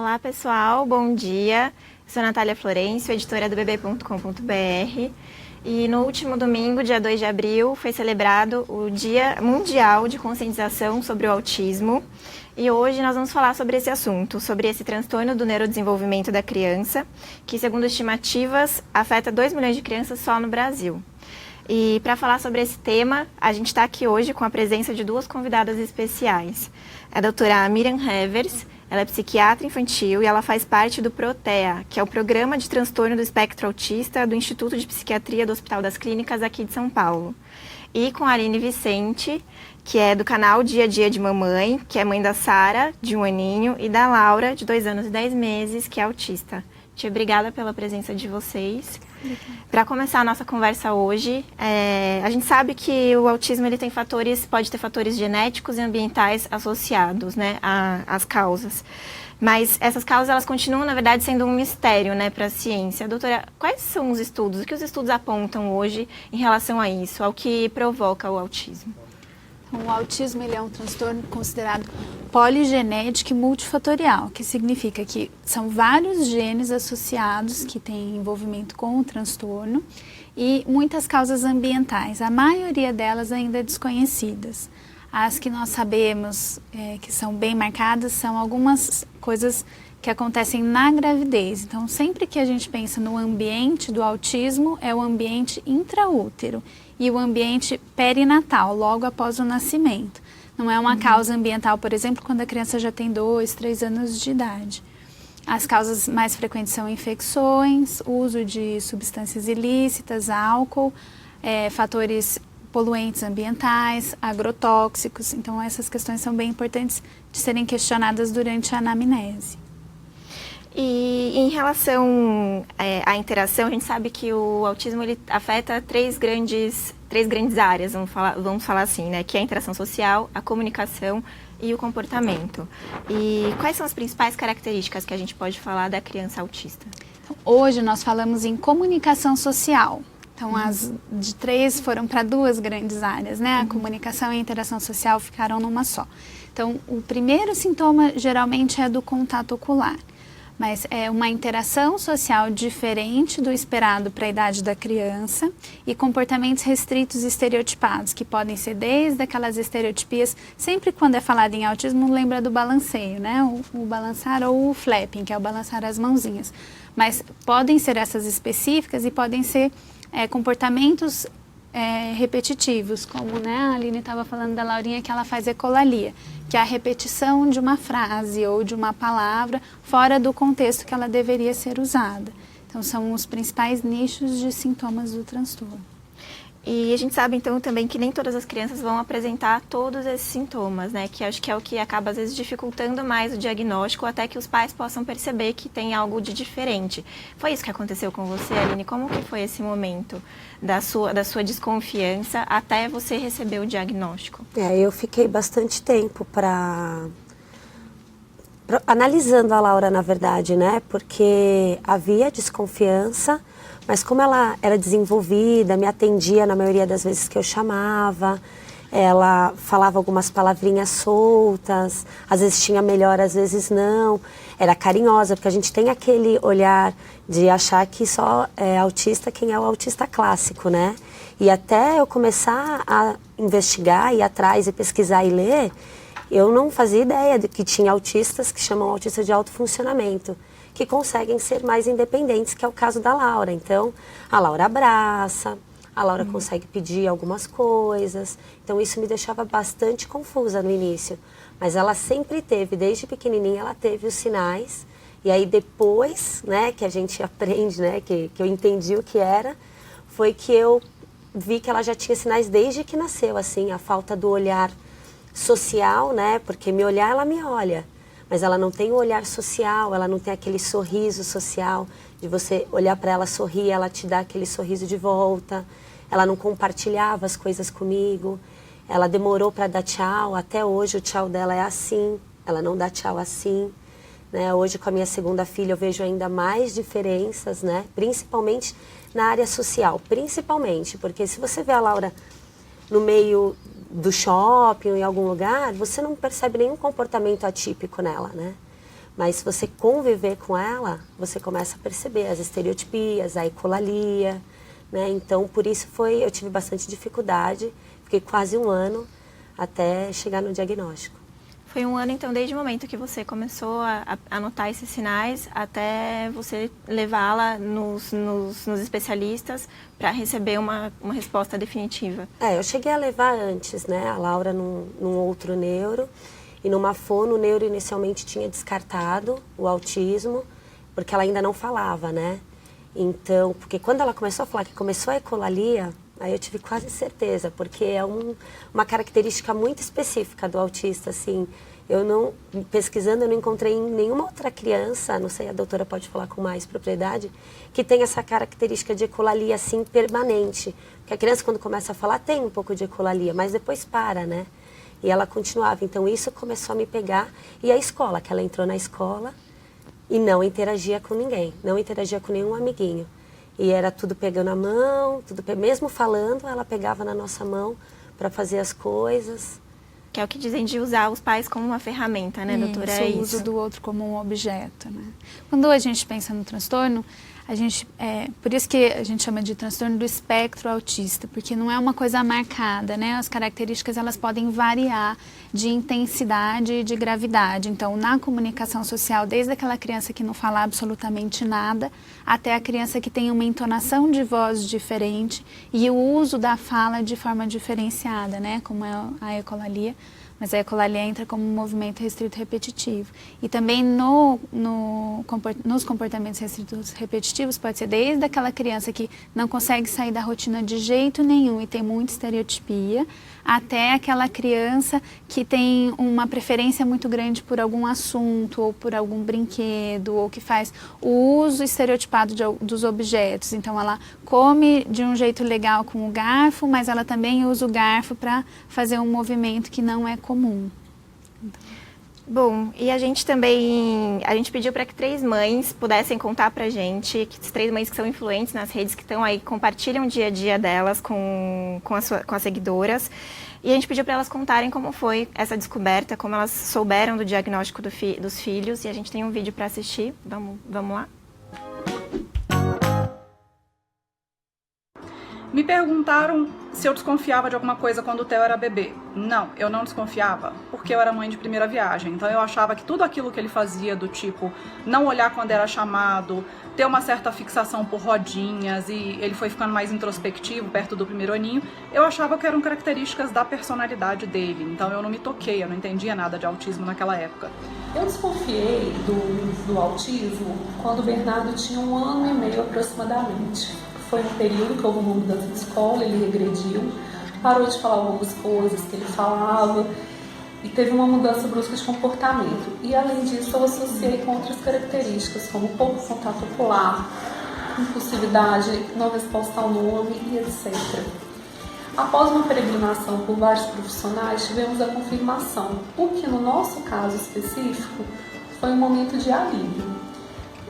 Olá pessoal, bom dia. Eu sou Natália Florencio, editora do bb.com.br. E no último domingo, dia 2 de abril, foi celebrado o Dia Mundial de Conscientização sobre o Autismo. E hoje nós vamos falar sobre esse assunto, sobre esse transtorno do neurodesenvolvimento da criança, que, segundo estimativas, afeta 2 milhões de crianças só no Brasil. E para falar sobre esse tema, a gente está aqui hoje com a presença de 2 convidadas especiais. A doutora Miriam Hevers, ela é psiquiatra infantil e ela faz parte do PROTEA, que é o Programa de Transtorno do Espectro Autista do Instituto de Psiquiatria do Hospital das Clínicas aqui de São Paulo. E com a Aline Vicente, que é do canal Dia a Dia de Mamãe, que é mãe da Sara, de 1 aninho, e da Laura, de 2 anos e 10 meses, que é autista. Tia, obrigada pela presença de vocês. Para começar a nossa conversa hoje, a gente sabe que o autismo ele pode ter fatores genéticos e ambientais associados, né, às causas. Mas essas causas elas continuam, na verdade, sendo um mistério, né, para a ciência. Doutora, quais são os estudos? O que os estudos apontam hoje em relação a isso, ao que provoca o autismo? O autismo ele é um transtorno considerado poligenético e multifatorial, que significa que são vários genes associados que têm envolvimento com o transtorno e muitas causas ambientais, a maioria delas ainda desconhecidas. As que nós sabemos que são bem marcadas são algumas coisas que acontecem na gravidez. Então, sempre que a gente pensa no ambiente do autismo, é o ambiente intraútero e o ambiente perinatal, logo após o nascimento. Não é uma causa ambiental, por exemplo, quando a criança já tem 2, 3 anos de idade. As causas mais frequentes são infecções, uso de substâncias ilícitas, álcool, fatores poluentes ambientais, agrotóxicos. Então, essas questões são bem importantes de serem questionadas durante a anamnese. E em relação à interação, a gente sabe que o autismo ele afeta três grandes áreas, vamos falar assim, né? Que é a interação social, a comunicação e o comportamento. E quais são as principais características que a gente pode falar da criança autista? Hoje nós falamos em comunicação social. Então, as de 3 foram para 2 grandes áreas, né? A comunicação e a interação social ficaram numa só. Então, o primeiro sintoma geralmente é do contato ocular. Mas é uma interação social diferente do esperado para a idade da criança e comportamentos restritos e estereotipados, que podem ser desde aquelas estereotipias, sempre quando é falado em autismo, lembra do balanceio, né? O balançar ou o flapping, que é o balançar as mãozinhas. Mas podem ser essas específicas e podem ser comportamentos repetitivos, como, né, a Aline estava falando da Laurinha, que ela faz ecolalia, que é a repetição de uma frase ou de uma palavra fora do contexto que ela deveria ser usada. Então, são os principais nichos de sintomas do transtorno. E a gente sabe, então, também que nem todas as crianças vão apresentar todos esses sintomas, né? Que acho que é o que acaba, às vezes, dificultando mais o diagnóstico, até que os pais possam perceber que tem algo de diferente. Foi isso que aconteceu com você, Aline? Como que foi esse momento da sua desconfiança até você receber o diagnóstico? Eu fiquei bastante tempo analisando a Laura, na verdade, né? Porque havia desconfiança, mas como ela era desenvolvida, me atendia na maioria das vezes que eu chamava, ela falava algumas palavrinhas soltas, às vezes tinha melhor, às vezes não, era carinhosa, porque a gente tem aquele olhar de achar que só é autista quem é o autista clássico, né? E até eu começar a investigar, ir atrás e pesquisar e ler, eu não fazia ideia de que tinha autistas que chamam autistas de alto funcionamento, que conseguem ser mais independentes, que é o caso da Laura. Então, a Laura abraça, a Laura consegue pedir algumas coisas. Então, isso me deixava bastante confusa no início. Mas ela sempre teve, desde pequenininha, ela teve os sinais. E aí, depois, né, que a gente aprende, né, que eu entendi o que era, foi que eu vi que ela já tinha sinais desde que nasceu, assim, a falta do olhar social, né, porque me olhar, ela me olha. Mas ela não tem o olhar social, ela não tem aquele sorriso social, de você olhar para ela, sorrir, ela te dá aquele sorriso de volta. Ela não compartilhava as coisas comigo, ela demorou para dar tchau, até hoje o tchau dela é assim, ela não dá tchau assim. Né? Hoje com a minha segunda filha eu vejo ainda mais diferenças, né? Principalmente na área social, principalmente, porque se você vê a Laura no meio do shopping ou em algum lugar, você não percebe nenhum comportamento atípico nela, né? Mas se você conviver com ela, você começa a perceber as estereotipias, a ecolalia, né? Então, por isso eu tive bastante dificuldade, fiquei quase um ano até chegar no diagnóstico. Foi um ano, então, desde o momento que você começou a notar esses sinais, até você levá-la nos especialistas para receber uma resposta definitiva. Eu cheguei a levar antes, né, a Laura num outro neuro, e numa fono, o neuro inicialmente tinha descartado o autismo, porque ela ainda não falava, né? Então, porque quando ela começou a falar que começou a ecolalia, aí eu tive quase certeza, porque é uma característica muito específica do autista, assim. Pesquisando, eu não encontrei em nenhuma outra criança, não sei, a doutora pode falar com mais propriedade, que tem essa característica de ecolalia, assim, permanente. Porque a criança, quando começa a falar, tem um pouco de ecolalia, mas depois para, né? E ela continuava. Então, isso começou a me pegar. E a escola, que ela entrou na escola e não interagia com ninguém, não interagia com nenhum amiguinho. E era tudo pegando a mão, mesmo falando, ela pegava na nossa mão para fazer as coisas. Que é o que dizem de usar os pais como uma ferramenta, né, doutora? É o uso do outro como um objeto, né? Quando a gente pensa no transtorno, por isso que a gente chama de transtorno do espectro autista, porque não é uma coisa marcada, né? As características, elas podem variar de intensidade e de gravidade. Então, na comunicação social, desde aquela criança que não fala absolutamente nada, até a criança que tem uma entonação de voz diferente e o uso da fala de forma diferenciada, né? Como é a ecolalia. Mas a ecolalia entra como um movimento restrito repetitivo. E também nos comportamentos restritos repetitivos, pode ser desde aquela criança que não consegue sair da rotina de jeito nenhum e tem muita estereotipia, até aquela criança que tem uma preferência muito grande por algum assunto ou por algum brinquedo, ou que faz o uso estereotipado dos objetos. Então, ela come de um jeito legal com o garfo, mas ela também usa o garfo para fazer um movimento que não é comum. Bom, e a gente pediu para que 3 mães pudessem contar pra gente, que 3 mães que são influentes nas redes, que estão aí, compartilham o dia a dia delas com as seguidoras, e a gente pediu para elas contarem como foi essa descoberta, como elas souberam do diagnóstico dos filhos, e a gente tem um vídeo para assistir, vamos lá? Me perguntaram se eu desconfiava de alguma coisa quando o Theo era bebê. Não, eu não desconfiava, porque eu era mãe de primeira viagem. Então eu achava que tudo aquilo que ele fazia, do tipo não olhar quando era chamado, ter uma certa fixação por rodinhas, e ele foi ficando mais introspectivo perto do primeiro aninho, eu achava que eram características da personalidade dele. Então eu não me toquei, eu não entendia nada de autismo naquela época. Eu desconfiei do autismo quando o Bernardo tinha 1 ano e meio aproximadamente. Foi um período que houve uma mudança de escola, ele regrediu, parou de falar algumas coisas que ele falava e teve uma mudança brusca de comportamento. E além disso, eu associei com outras características, como pouco contato ocular, impulsividade, não resposta ao nome e etc. Após uma peregrinação por vários profissionais, tivemos a confirmação, o que no nosso caso específico foi um momento de alívio.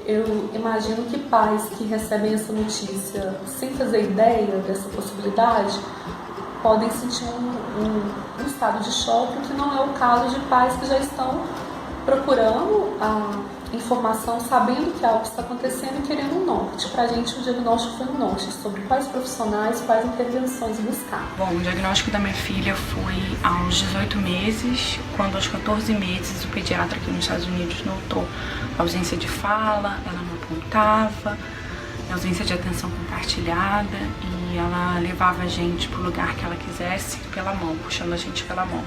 Eu imagino que pais que recebem essa notícia sem fazer ideia dessa possibilidade podem sentir um estado de choque, o que não é o caso de pais que já estão procurando a informação, sabendo que algo está acontecendo e querendo um norte. Para a gente, o diagnóstico foi um norte sobre quais profissionais, quais intervenções buscar. Bom, o diagnóstico da minha filha foi aos 18 meses, quando aos 14 meses o pediatra aqui nos Estados Unidos notou ausência de fala, ela não apontava, ausência de atenção compartilhada, e ela levava a gente para o lugar que ela quisesse pela mão, puxando a gente pela mão.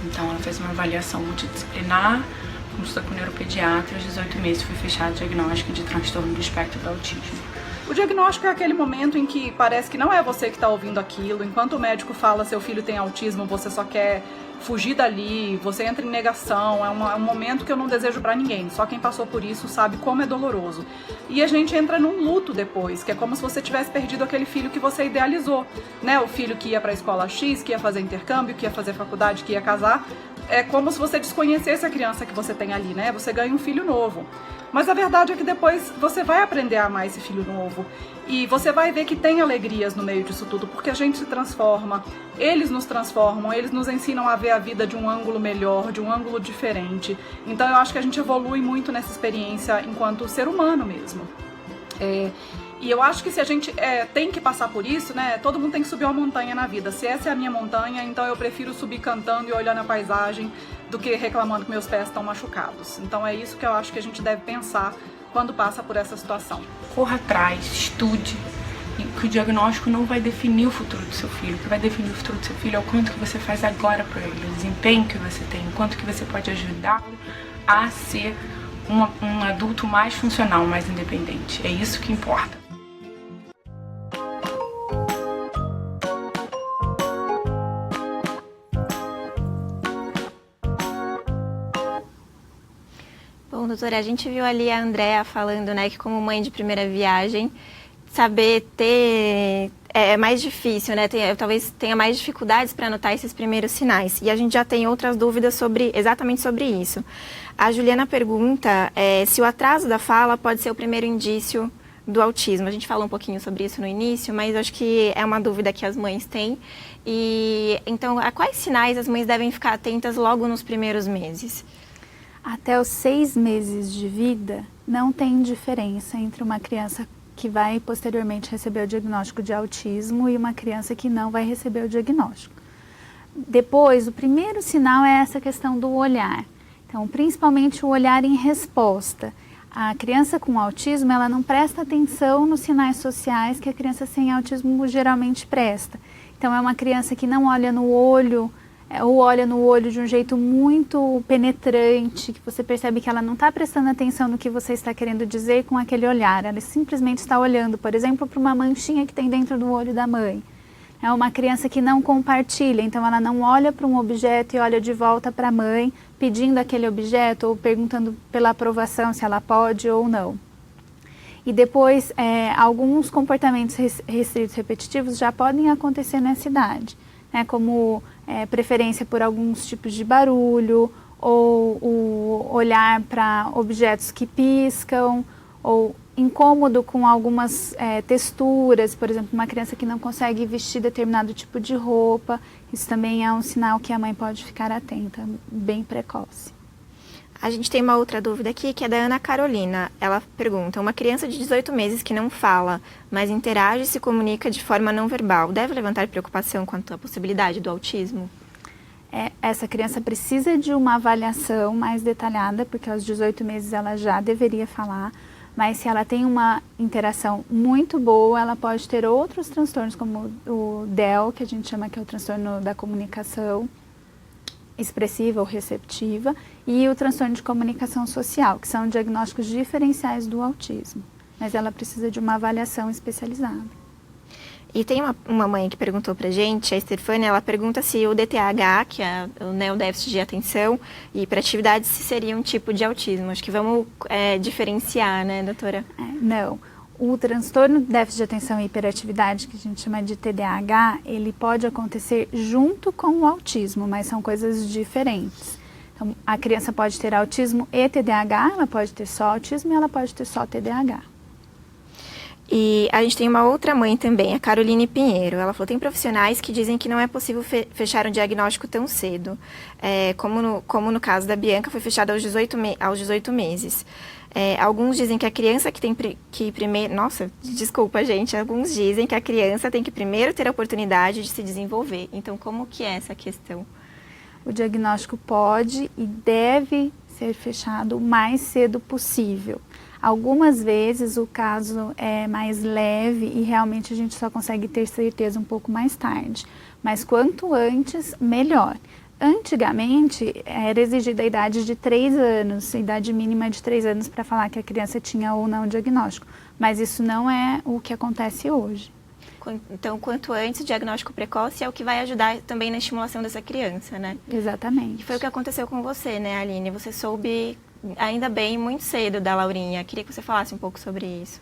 Então ela fez uma avaliação multidisciplinar, consulta com o neuropediatra, aos 18 meses foi fechado o diagnóstico de transtorno do espectro do autismo. O diagnóstico é aquele momento em que parece que não é você que está ouvindo aquilo. Enquanto o médico fala seu filho tem autismo, você só quer fugir dali, você entra em negação. É um momento que eu não desejo para ninguém. Só quem passou por isso sabe como é doloroso. E a gente entra num luto depois, que é como se você tivesse perdido aquele filho que você idealizou, né? O filho que ia para a escola X, que ia fazer intercâmbio, que ia fazer faculdade, que ia casar. é como se você desconhecesse a criança que você tem ali, né? Você ganha um filho novo. Mas a verdade é que depois você vai aprender a amar esse filho novo. E você vai ver que tem alegrias no meio disso tudo, porque a gente se transforma, eles nos transformam, eles nos ensinam a ver a vida de um ângulo melhor, de um ângulo diferente. Então eu acho que a gente evolui muito nessa experiência enquanto ser humano mesmo. E eu acho que se a gente tem que passar por isso, né? Todo mundo tem que subir uma montanha na vida. Se essa é a minha montanha, então eu prefiro subir cantando e olhando a paisagem do que reclamando que meus pés estão machucados. Então é isso que eu acho que a gente deve pensar quando passa por essa situação. Corra atrás, estude, que o diagnóstico não vai definir o futuro do seu filho. O que vai definir o futuro do seu filho é o quanto que você faz agora por ele, o desempenho que você tem, o quanto que você pode ajudá-lo a ser um adulto mais funcional, mais independente. É isso que importa. Bom, doutora, a gente viu ali a Andrea falando, né, que como mãe de primeira viagem, saber ter é mais difícil, né? Talvez tenha mais dificuldades para notar esses primeiros sinais. E a gente já tem outras dúvidas exatamente sobre isso. A Juliana pergunta se o atraso da fala pode ser o primeiro indício do autismo. A gente falou um pouquinho sobre isso no início, mas acho que é uma dúvida que as mães têm. E então, a quais sinais as mães devem ficar atentas logo nos primeiros meses? Até os 6 meses de vida, não tem diferença entre uma criança que vai posteriormente receber o diagnóstico de autismo e uma criança que não vai receber o diagnóstico. Depois, o primeiro sinal é essa questão do olhar. Então, principalmente o olhar em resposta. A criança com autismo, ela não presta atenção nos sinais sociais que a criança sem autismo geralmente presta. Então, é uma criança que não olha no olho, ou olha no olho de um jeito muito penetrante, que você percebe que ela não está prestando atenção no que você está querendo dizer com aquele olhar. Ela simplesmente está olhando, por exemplo, para uma manchinha que tem dentro do olho da mãe. É uma criança que não compartilha, então ela não olha para um objeto e olha de volta para a mãe, pedindo aquele objeto ou perguntando pela aprovação se ela pode ou não. E depois, alguns comportamentos restritos repetitivos já podem acontecer nessa idade, né, como preferência por alguns tipos de barulho, ou o olhar para objetos que piscam, ou incômodo com algumas texturas, por exemplo, uma criança que não consegue vestir determinado tipo de roupa. Isso também é um sinal que a mãe pode ficar atenta, bem precoce. A gente tem uma outra dúvida aqui, que é da Ana Carolina. Ela pergunta: uma criança de 18 meses que não fala, mas interage e se comunica de forma não verbal, deve levantar preocupação quanto à possibilidade do autismo? Essa criança precisa de uma avaliação mais detalhada, porque aos 18 meses ela já deveria falar, mas se ela tem uma interação muito boa, ela pode ter outros transtornos, como o DEL, que a gente chama que é o transtorno da comunicação expressiva ou receptiva, e o transtorno de comunicação social, que são diagnósticos diferenciais do autismo. Mas ela precisa de uma avaliação especializada. E tem uma mãe que perguntou pra gente, a Estefânia, ela pergunta se o DTH, que é o déficit de atenção e hiperatividade, se seria um tipo de autismo. Acho que vamos diferenciar, né, doutora? Não. O transtorno de déficit de atenção e hiperatividade, que a gente chama de TDAH, ele pode acontecer junto com o autismo, mas são coisas diferentes. Então, a criança pode ter autismo e TDAH, ela pode ter só autismo e ela pode ter só TDAH. E a gente tem uma outra mãe também, a Caroline Pinheiro. Ela falou: tem profissionais que dizem que não é possível fechar um diagnóstico tão cedo, como no caso da Bianca, foi fechado aos 18 meses. Alguns dizem que a criança alguns dizem que a criança tem que primeiro ter a oportunidade de se desenvolver. Então, como que é essa questão? O diagnóstico pode e deve ser fechado o mais cedo possível. Algumas vezes o caso é mais leve e realmente a gente só consegue ter certeza um pouco mais tarde. Mas quanto antes, melhor. Antigamente, era exigida a idade de 3 anos, a idade mínima de 3 anos para falar que a criança tinha ou não o diagnóstico. Mas isso não é o que acontece hoje. Então, quanto antes, o diagnóstico precoce é o que vai ajudar também na estimulação dessa criança, né? Exatamente. E foi o que aconteceu com você, né, Aline? Você soube, ainda bem, muito cedo da Laurinha. Queria que você falasse um pouco sobre isso.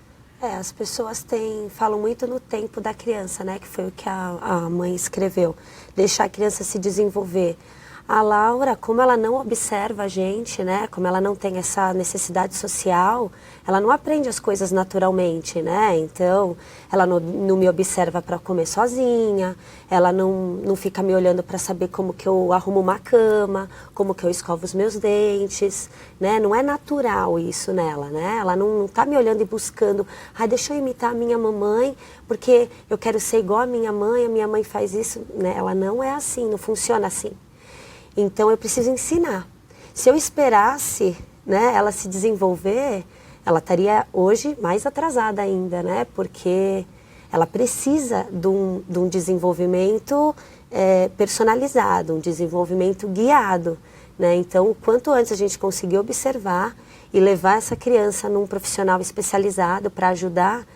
As pessoas falam muito no tempo da criança, né? Que foi o que a mãe escreveu. Deixar a criança se desenvolver. a Laura, como ela não observa a gente, né? Como ela não tem essa necessidade social, ela não aprende as coisas naturalmente, né? Então, ela não me observa para comer sozinha, ela não fica me olhando para saber como que eu arrumo uma cama, como que eu escovo os meus dentes, né? Não é natural isso nela, né? Ela não tá me olhando e buscando, deixa eu imitar a minha mamãe, porque eu quero ser igual a minha mãe faz isso, né? Ela não é assim, não funciona assim. Então, eu preciso ensinar. Se eu esperasse, né, ela se desenvolver, ela estaria hoje mais atrasada ainda, né? Porque ela precisa de um desenvolvimento personalizado, um desenvolvimento guiado, né? Então, o quanto antes a gente conseguir observar e levar essa criança num profissional especializado para ajudar,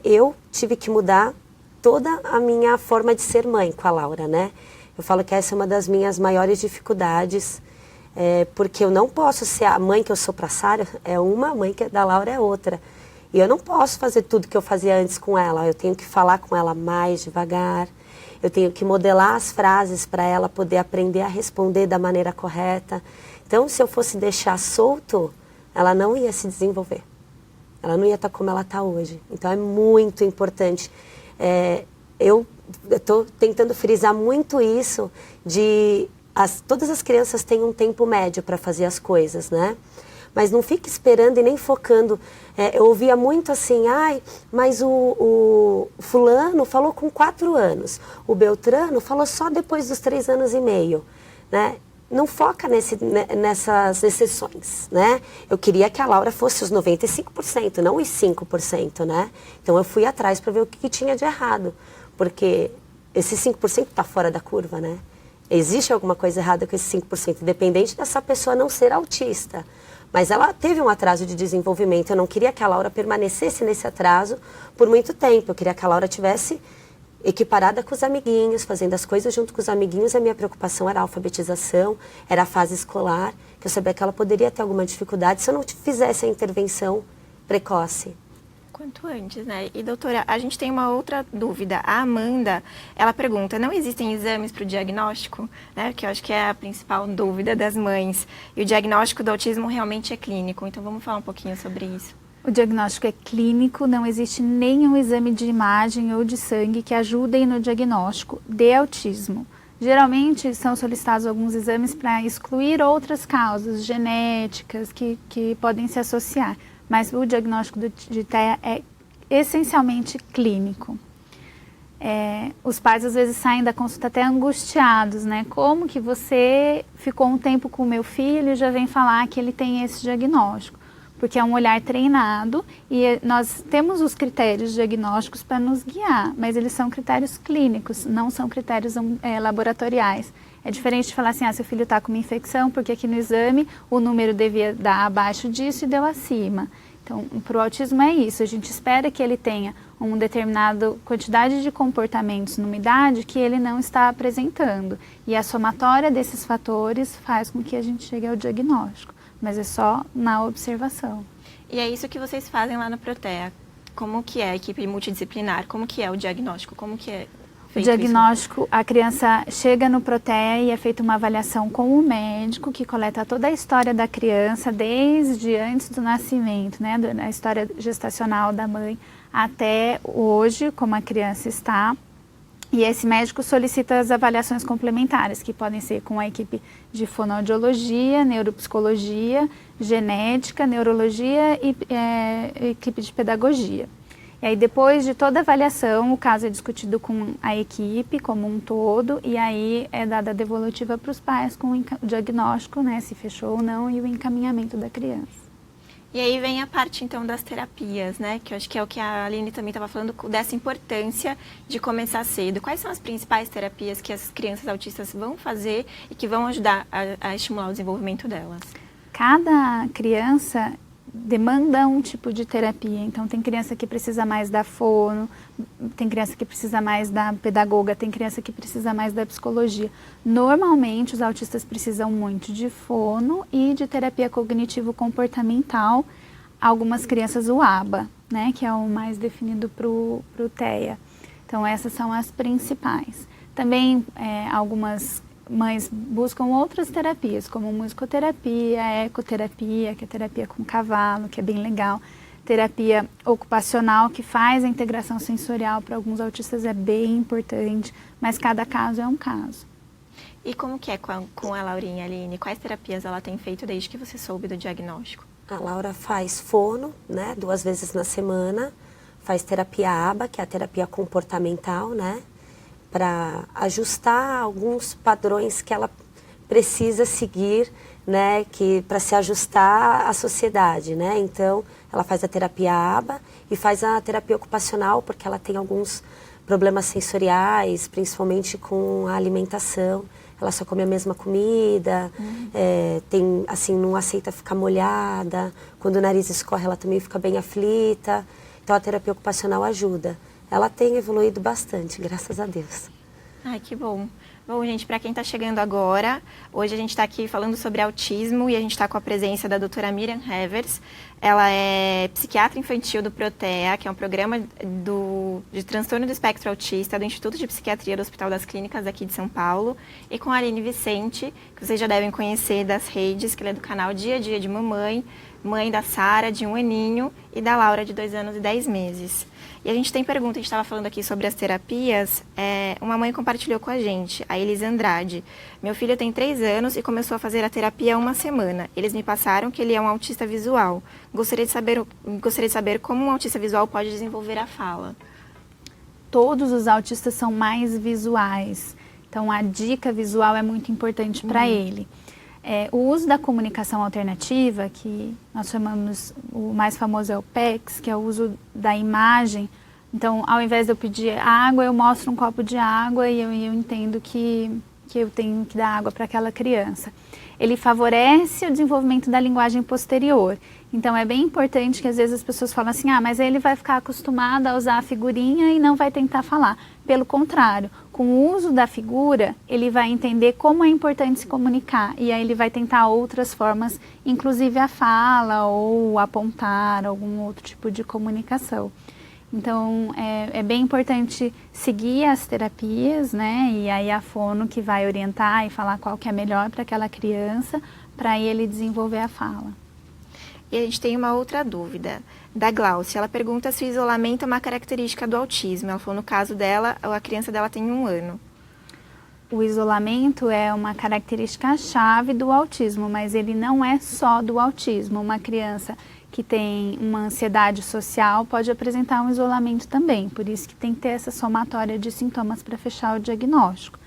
eu tive que mudar toda a minha forma de ser mãe com a Laura, né? Eu falo que essa é uma das minhas maiores dificuldades, porque eu não posso ser a mãe que eu sou para a Sara, é uma, a mãe que da Laura é outra. E eu não posso fazer tudo que eu fazia antes com ela, eu tenho que falar com ela mais devagar, eu tenho que modelar as frases para ela poder aprender a responder da maneira correta. Então, se eu fosse deixar solto, ela não ia se desenvolver, ela não ia estar como ela está hoje. Então, é muito importante. Eu estou tentando frisar muito isso de todas as crianças têm um tempo médio para fazer as coisas, né? Mas não fique esperando e nem focando. Eu ouvia muito assim, mas o fulano falou com 4 anos, o Beltrano falou só depois dos 3 anos e meio, né? Não foca nessas exceções, né? Eu queria que a Laura fosse os 95%, não os 5%, né? Então eu fui atrás para ver o que tinha de errado, porque esse 5% está fora da curva, né? Existe alguma coisa errada com esse 5%, independente dessa pessoa não ser autista. Mas ela teve um atraso de desenvolvimento. Eu não queria que a Laura permanecesse nesse atraso por muito tempo. Eu queria que a Laura tivesse equiparada com os amiguinhos, fazendo as coisas junto com os amiguinhos. A minha preocupação era a alfabetização, era a fase escolar, que eu sabia que ela poderia ter alguma dificuldade se eu não fizesse a intervenção precoce. Quanto antes, né? E doutora, a gente tem uma outra dúvida. A Amanda, ela pergunta, não existem exames para o diagnóstico? Né? Que eu acho que é a principal dúvida das mães. E o diagnóstico do autismo realmente é clínico. Então vamos falar um pouquinho sobre isso. O diagnóstico é clínico, não existe nenhum exame de imagem ou de sangue que ajudem no diagnóstico de autismo. Geralmente são solicitados alguns exames para excluir outras causas genéticas que podem se associar. Mas o diagnóstico de TEA é essencialmente clínico. Os pais às vezes saem da consulta até angustiados, né? Como que você ficou um tempo com o meu filho e já vem falar que ele tem esse diagnóstico? Porque é um olhar treinado e nós temos os critérios diagnósticos para nos guiar, mas eles são critérios clínicos, não são critérios laboratoriais. É diferente de falar assim, seu filho está com uma infecção, porque aqui no exame o número devia dar abaixo disso e deu acima. Então, para o autismo é isso, a gente espera que ele tenha uma determinada quantidade de comportamentos numa idade que ele não está apresentando. E a somatória desses fatores faz com que a gente chegue ao diagnóstico, mas é só na observação. E é isso que vocês fazem lá no Protea. Como que é a equipe multidisciplinar? Como que é o diagnóstico? Como que é? O diagnóstico, a criança chega no Protea e é feita uma avaliação com o médico, que coleta toda a história da criança, desde antes do nascimento, né, a história gestacional da mãe, até hoje, como a criança está. E esse médico solicita as avaliações complementares, que podem ser com a equipe de fonoaudiologia, neuropsicologia, genética, neurologia e equipe de pedagogia. E aí, depois de toda a avaliação, o caso é discutido com a equipe como um todo, e aí é dada a devolutiva para os pais com o diagnóstico, né, se fechou ou não, e o encaminhamento da criança. E aí vem a parte, então, das terapias, né, que eu acho que é o que a Aline também estava falando, dessa importância de começar cedo. Quais são as principais terapias que as crianças autistas vão fazer e que vão ajudar a estimular o desenvolvimento delas? Cada criança demanda um tipo de terapia, então tem criança que precisa mais da fono, tem criança que precisa mais da pedagoga, tem criança que precisa mais da psicologia. Normalmente os autistas precisam muito de fono e de terapia cognitivo-comportamental, algumas crianças o ABA, né, que é o mais definido para o TEA. Então essas são as principais. Também algumas mães buscam outras terapias, como musicoterapia, ecoterapia, que é terapia com cavalo, que é bem legal. Terapia ocupacional, que faz a integração sensorial para alguns autistas, é bem importante, mas cada caso é um caso. E como que é com a Laurinha, Aline? Quais terapias ela tem feito desde que você soube do diagnóstico? A Laura faz fono, né, 2 vezes na semana, faz terapia ABA, que é a terapia comportamental, né, para ajustar alguns padrões que ela precisa seguir, né, para se ajustar à sociedade, né. Então, ela faz a terapia ABA e faz a terapia ocupacional, porque ela tem alguns problemas sensoriais, principalmente com a alimentação. Ela só come a mesma comida, tem, assim, não aceita ficar molhada. Quando o nariz escorre, ela também fica bem aflita. Então, a terapia ocupacional ajuda. Ela tem evoluído bastante, graças a Deus. Ai, que bom. Bom, gente, para quem está chegando agora, hoje a gente está aqui falando sobre autismo e a gente está com a presença da doutora Miriam Hevers. Ela é psiquiatra infantil do Protea, que é um programa de transtorno do espectro autista do Instituto de Psiquiatria do Hospital das Clínicas aqui de São Paulo. E com a Aline Vicente, que vocês já devem conhecer das redes, que ela é do canal Dia a Dia de Mamãe, mãe da Sara, de 1 aninho, e da Laura, de 2 anos e 10 meses. E a gente tem pergunta, a gente estava falando aqui sobre as terapias, uma mãe compartilhou com a gente, a Elisa Andrade. Meu filho tem 3 anos e começou a fazer a terapia há 1 semana. Eles me passaram que ele é um autista visual. Gostaria de saber como um autista visual pode desenvolver a fala. Todos os autistas são mais visuais, então a dica visual é muito importante para ele. O uso da comunicação alternativa, que nós chamamos, o mais famoso é o PECS, que é o uso da imagem. Então, ao invés de eu pedir água, eu mostro um copo de água e eu entendo que eu tenho que dar água para aquela criança. Ele favorece o desenvolvimento da linguagem posterior. Então, é bem importante que às vezes as pessoas falam assim, mas ele vai ficar acostumado a usar a figurinha e não vai tentar falar. Pelo contrário, com o uso da figura, ele vai entender como é importante se comunicar e aí ele vai tentar outras formas, inclusive a fala ou apontar, algum outro tipo de comunicação. Então, é bem importante seguir as terapias, né? E aí a fono que vai orientar e falar qual que é melhor para aquela criança, para ele desenvolver a fala. E a gente tem uma outra dúvida, da Glaucia. Ela pergunta se o isolamento é uma característica do autismo. Ela falou, no caso dela, a criança dela tem 1 ano. O isolamento é uma característica-chave do autismo, mas ele não é só do autismo. Uma criança que tem uma ansiedade social pode apresentar um isolamento também, por isso que tem que ter essa somatória de sintomas para fechar o diagnóstico.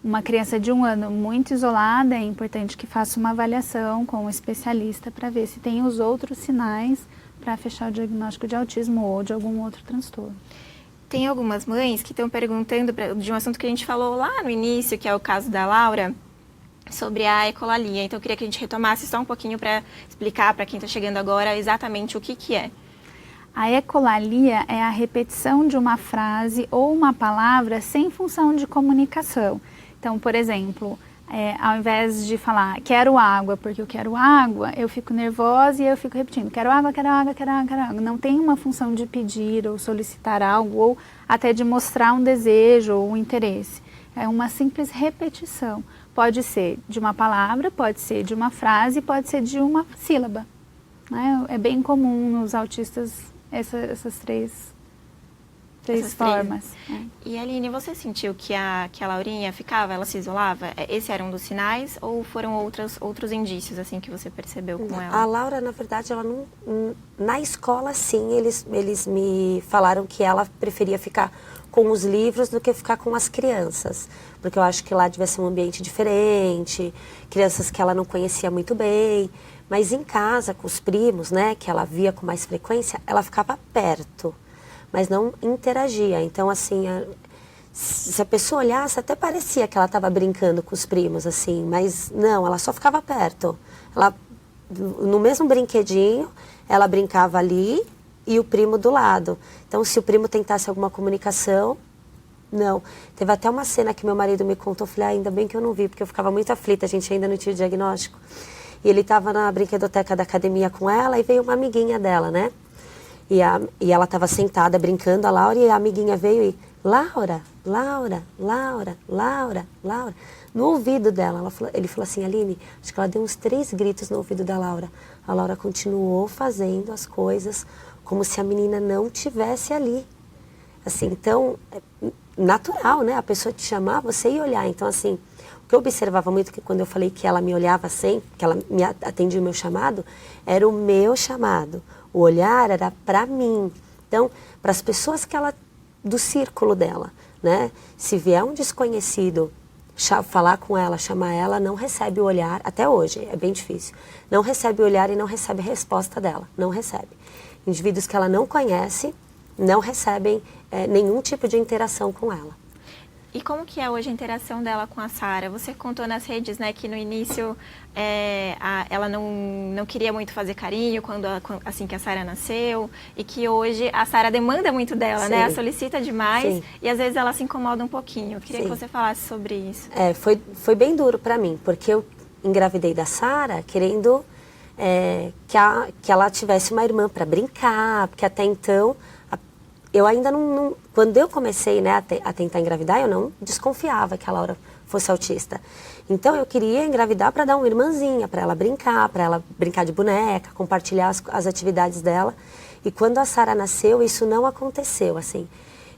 Uma criança de 1 ano muito isolada, é importante que faça uma avaliação com um especialista para ver se tem os outros sinais para fechar o diagnóstico de autismo ou de algum outro transtorno. Tem algumas mães que estão perguntando de um assunto que a gente falou lá no início, que é o caso da Laura, sobre a ecolalia. Então, eu queria que a gente retomasse só um pouquinho para explicar para quem está chegando agora exatamente o que é. A ecolalia é a repetição de uma frase ou uma palavra sem função de comunicação. Então, por exemplo, ao invés de falar quero água, porque eu quero água, eu fico nervosa e eu fico repetindo quero água, quero água, quero água, quero água. Não tem uma função de pedir ou solicitar algo ou até de mostrar um desejo ou um interesse. É uma simples repetição. Pode ser de uma palavra, pode ser de uma frase, pode ser de uma sílaba. Né? É bem comum nos autistas essas três formas. E Aline, você sentiu que a Laurinha ela se isolava? Esse era um dos sinais ou foram outros indícios assim que você percebeu com ela? A Laura, na verdade, ela não, na escola sim, eles me falaram que ela preferia ficar com os livros do que ficar com as crianças, porque eu acho que lá devia ser um ambiente diferente, crianças que ela não conhecia muito bem, mas em casa com os primos, né, que ela via com mais frequência, ela ficava perto, mas não interagia. Então, assim, se a pessoa olhasse, até parecia que ela estava brincando com os primos, assim, mas não, ela só ficava perto. Ela, no mesmo brinquedinho, ela brincava ali e o primo do lado. Então, se o primo tentasse alguma comunicação, não. Teve até uma cena que meu marido me contou, eu falei, ainda bem que eu não vi, porque eu ficava muito aflita, a gente ainda não tinha o diagnóstico. E ele estava na brinquedoteca da academia com ela e veio uma amiguinha dela, né? E ela estava sentada brincando, a Laura, e a amiguinha veio e Laura, Laura, Laura, Laura, Laura. No ouvido dela, ele falou assim, Aline, acho que ela deu uns 3 gritos no ouvido da Laura. A Laura continuou fazendo as coisas como se a menina não tivesse ali. Assim, então, é natural, né? A pessoa te chamar, você ia olhar. Então, assim, o que eu observava muito, que quando eu falei que ela me olhava sempre, que ela me atendia o meu chamado, era o meu chamado. O olhar era para mim. Então, para as pessoas que ela, do círculo dela, né? Se vier um desconhecido falar com ela, chamar ela, não recebe o olhar, até hoje, é bem difícil. Não recebe o olhar e não recebe a resposta dela, não recebe. Indivíduos que ela não conhece, não recebem nenhum tipo de interação com ela. E como que é hoje a interação dela com a Sara? Você contou nas redes, né, que no início ela não queria muito fazer carinho assim que a Sara nasceu, e que hoje a Sara demanda muito dela, Sim. né? A solicita demais. Sim. E às vezes ela se incomoda um pouquinho. Eu queria Sim. que você falasse sobre isso. Foi bem duro para mim, porque eu engravidei da Sara querendo que ela tivesse uma irmã para brincar, porque até então eu ainda não quando eu comecei, né, a tentar engravidar, eu não desconfiava que a Laura fosse autista. Então eu queria engravidar para dar uma irmãzinha, para ela brincar de boneca, compartilhar as atividades dela. E quando a Sara nasceu, isso não aconteceu, assim.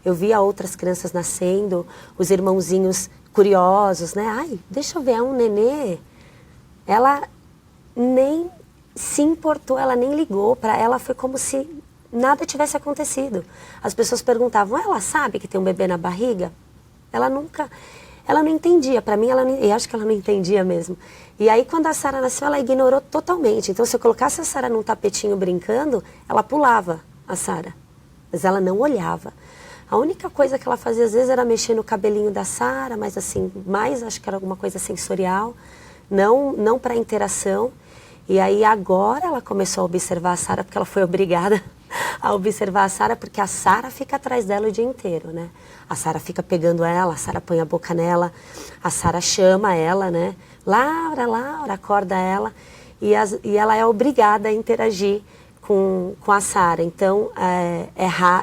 Eu via outras crianças nascendo, os irmãozinhos curiosos, né? Ai, deixa eu ver, é um nenê. Ela nem se importou, ela nem ligou. Para ela foi como se nada tivesse acontecido. As pessoas perguntavam, ela sabe que tem um bebê na barriga? Ela não entendia. Para mim, eu acho que ela não entendia mesmo. E aí, quando a Sara nasceu, ela ignorou totalmente. Então, se eu colocasse a Sara num tapetinho brincando, ela pulava a Sara. Mas ela não olhava. A única coisa que ela fazia, às vezes, era mexer no cabelinho da Sara, mas assim, acho que era alguma coisa sensorial, não para interação. E aí, agora, ela começou a observar a Sara, porque ela foi obrigada a observar a Sara, porque a Sara fica atrás dela o dia inteiro, né? A Sara fica pegando ela, a Sara põe a boca nela, a Sara chama ela, né? Laura, Laura, acorda ela, e ela é obrigada a interagir com a Sara. Então,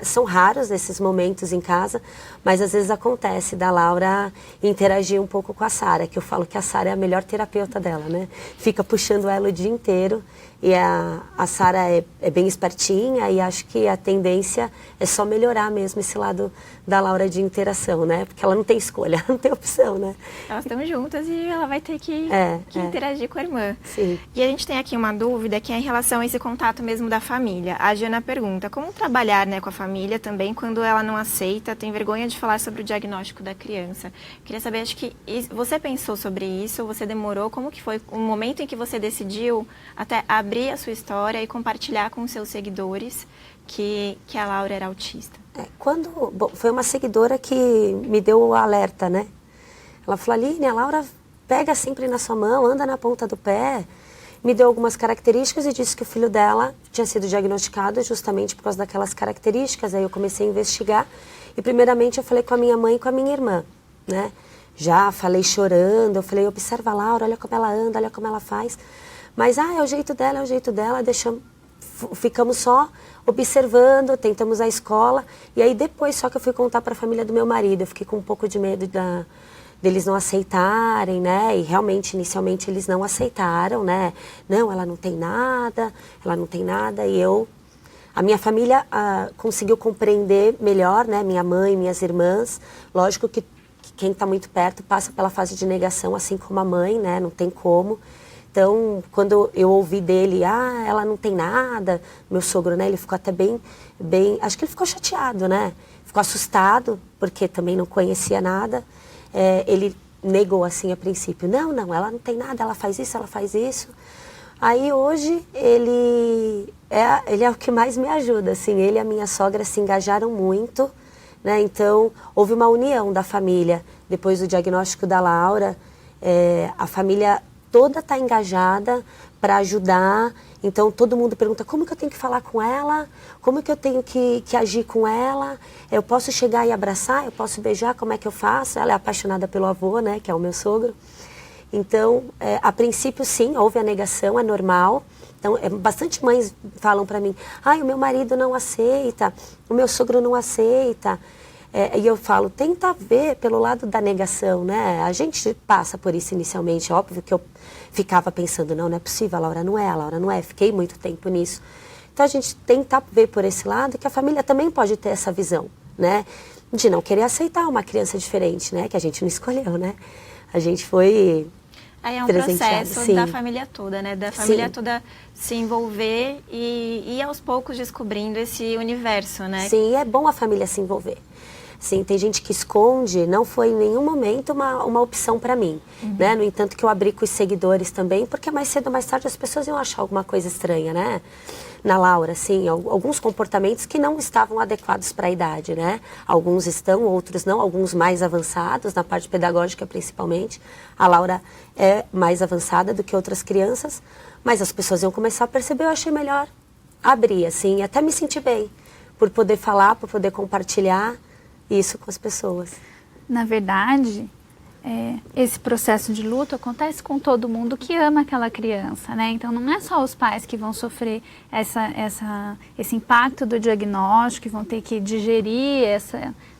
são raros esses momentos em casa, mas às vezes acontece da Laura interagir um pouco com a Sara, que eu falo que a Sara é a melhor terapeuta dela, né? Fica puxando ela o dia inteiro, e a Sara é bem espertinha, e acho que a tendência é só melhorar mesmo esse lado da Laura de interação, né? Porque ela não tem escolha, não tem opção, né? Elas estão juntas e ela vai ter que interagir com a irmã. Sim. E a gente tem aqui uma dúvida que é em relação a esse contato mesmo da família. A Jana pergunta, como trabalhar, né, com a família também quando ela não aceita, tem vergonha de falar sobre o diagnóstico da criança? Queria saber, acho que você pensou sobre isso, você demorou, como que foi o momento em que você decidiu até abrir a sua história e compartilhar com os seus seguidores que a Laura era autista? Foi uma seguidora que me deu o alerta, né? Ela falou, Aline, a Laura pega sempre na sua mão, anda na ponta do pé. Me deu algumas características e disse que o filho dela tinha sido diagnosticado justamente por causa daquelas características. Aí eu comecei a investigar e primeiramente eu falei com a minha mãe e com a minha irmã, né? Já falei chorando, eu falei, observa a Laura, olha como ela anda, olha como ela faz. Mas, é o jeito dela, ficamos só observando, tentamos a escola. E aí depois só que eu fui contar para a família do meu marido. Eu fiquei com um pouco de medo deles não aceitarem, né? E realmente, inicialmente, eles não aceitaram, né? Não, ela não tem nada. E a minha família conseguiu compreender melhor, né? Minha mãe, minhas irmãs. Lógico que quem está muito perto passa pela fase de negação, assim como a mãe, né? Não tem como. Então, quando eu ouvi dele, ela não tem nada, meu sogro, né, ele ficou até bem, acho que ele ficou chateado, né, ficou assustado, porque também não conhecia nada, ele negou assim a princípio, não, ela não tem nada, ela faz isso. Aí hoje ele é o que mais me ajuda, assim, ele e a minha sogra se engajaram muito, né, então houve uma união da família, depois do diagnóstico da Laura, a família toda está engajada para ajudar. Então, todo mundo pergunta, como que eu tenho que falar com ela? Como que eu tenho que agir com ela? Eu posso chegar e abraçar? Eu posso beijar? Como é que eu faço? Ela é apaixonada pelo avô, né, que é o meu sogro. Então, a princípio, sim, houve a negação, é normal. Então, bastante mães falam para mim, o meu marido não aceita, o meu sogro não aceita. E eu falo, tenta ver pelo lado da negação, né? A gente passa por isso inicialmente, óbvio que eu ficava pensando, não é possível, a Laura não é, fiquei muito tempo nisso. Então a gente tenta ver por esse lado que a família também pode ter essa visão, né? De não querer aceitar uma criança diferente, né? Que a gente não escolheu, né? A gente foi Aí é um presenteado, processo sim. da família toda, né? Da família Sim. toda se envolver e aos poucos descobrindo esse universo, né? Sim, é bom a família se envolver. Sim, tem gente que esconde, não foi em nenhum momento uma opção para mim, né? No entanto que eu abri com os seguidores também, porque mais cedo ou mais tarde as pessoas iam achar alguma coisa estranha, né? Na Laura, assim, alguns comportamentos que não estavam adequados para a idade, né? Alguns estão, outros não, alguns mais avançados, na parte pedagógica principalmente. A Laura é mais avançada do que outras crianças, mas as pessoas iam começar a perceber, eu achei melhor abrir, assim, até me sentir bem, por poder falar, por poder compartilhar isso com as pessoas. Na verdade, esse processo de luto acontece com todo mundo que ama aquela criança, né? Então não é só os pais que vão sofrer esse impacto do diagnóstico, que vão ter que digerir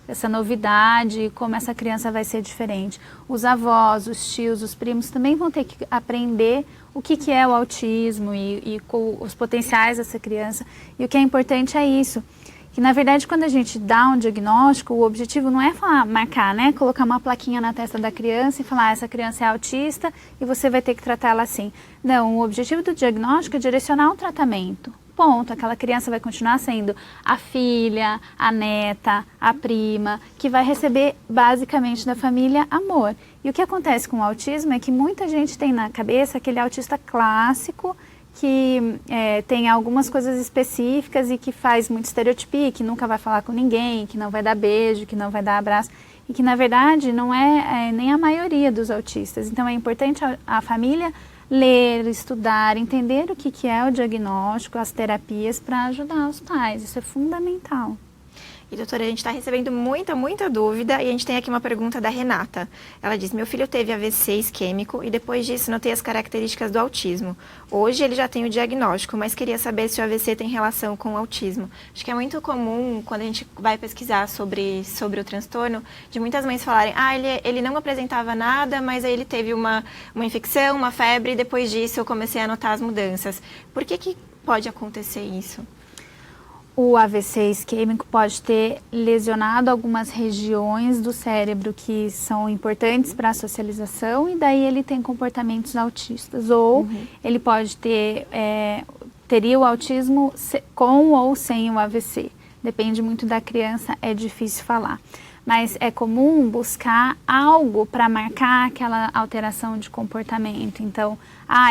essa novidade, como essa criança vai ser diferente. Os avós, os tios, os primos também vão ter que aprender o que é o autismo e os potenciais dessa criança. E o que é importante é isso. Que, na verdade, quando a gente dá um diagnóstico, o objetivo não é marcar, né? Colocar uma plaquinha na testa da criança e falar, essa criança é autista e você vai ter que tratar ela assim. Não, o objetivo do diagnóstico é direcionar o tratamento. Ponto. Aquela criança vai continuar sendo a filha, a neta, a prima, que vai receber, basicamente, da família amor. E o que acontece com o autismo é que muita gente tem na cabeça aquele autista clássico, que tem algumas coisas específicas e que faz muito estereotipia, que nunca vai falar com ninguém, que não vai dar beijo, que não vai dar abraço, e que na verdade não é nem a maioria dos autistas. Então é importante a família ler, estudar, entender o que é o diagnóstico, as terapias para ajudar os pais. Isso é fundamental. E, doutora, a gente está recebendo muita dúvida e a gente tem aqui uma pergunta da Renata. Ela diz, meu filho teve AVC isquêmico e depois disso notei as características do autismo. Hoje ele já tem o diagnóstico, mas queria saber se o AVC tem relação com o autismo. Acho que é muito comum, quando a gente vai pesquisar sobre o transtorno, de muitas mães falarem, ele não apresentava nada, mas aí ele teve uma infecção, uma febre e depois disso eu comecei a notar as mudanças. Por que pode acontecer isso? O AVC isquêmico pode ter lesionado algumas regiões do cérebro que são importantes para a socialização e daí ele tem comportamentos autistas. Ou ele pode teria o autismo com ou sem o AVC. Depende muito da criança, é difícil falar. Mas é comum buscar algo para marcar aquela alteração de comportamento. Então,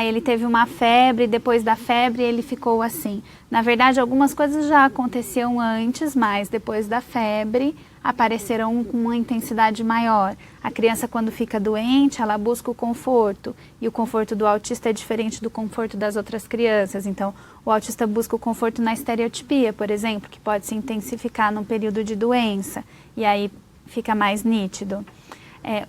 ele teve uma febre, depois da febre ele ficou assim. Na verdade, algumas coisas já aconteciam antes, mas depois da febre apareceram com uma intensidade maior. A criança, quando fica doente, ela busca o conforto. E o conforto do autista é diferente do conforto das outras crianças. Então, o autista busca o conforto na estereotipia, por exemplo, que pode se intensificar num período de doença. E aí fica mais nítido.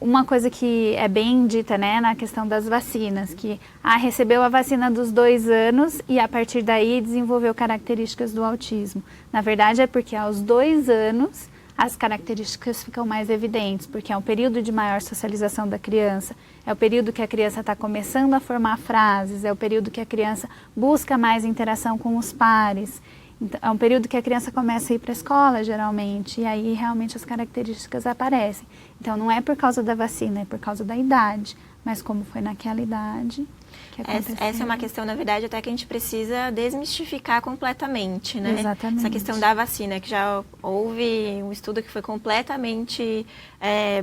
Uma coisa que é bem dita, né, na questão das vacinas, que recebeu a vacina dos 2 anos e a partir daí desenvolveu características do autismo. Na verdade é porque aos 2 anos as características ficam mais evidentes, porque é um período de maior socialização da criança, é o período que a criança está começando a formar frases, é o período que a criança busca mais interação com os pares. Então, é um período que a criança começa a ir para a escola, geralmente, e aí realmente as características aparecem. Então, não é por causa da vacina, é por causa da idade, mas como foi naquela idade que aconteceu. Essa é uma questão, na verdade, até que a gente precisa desmistificar completamente, né? Exatamente. Essa questão da vacina, que já houve um estudo que foi completamente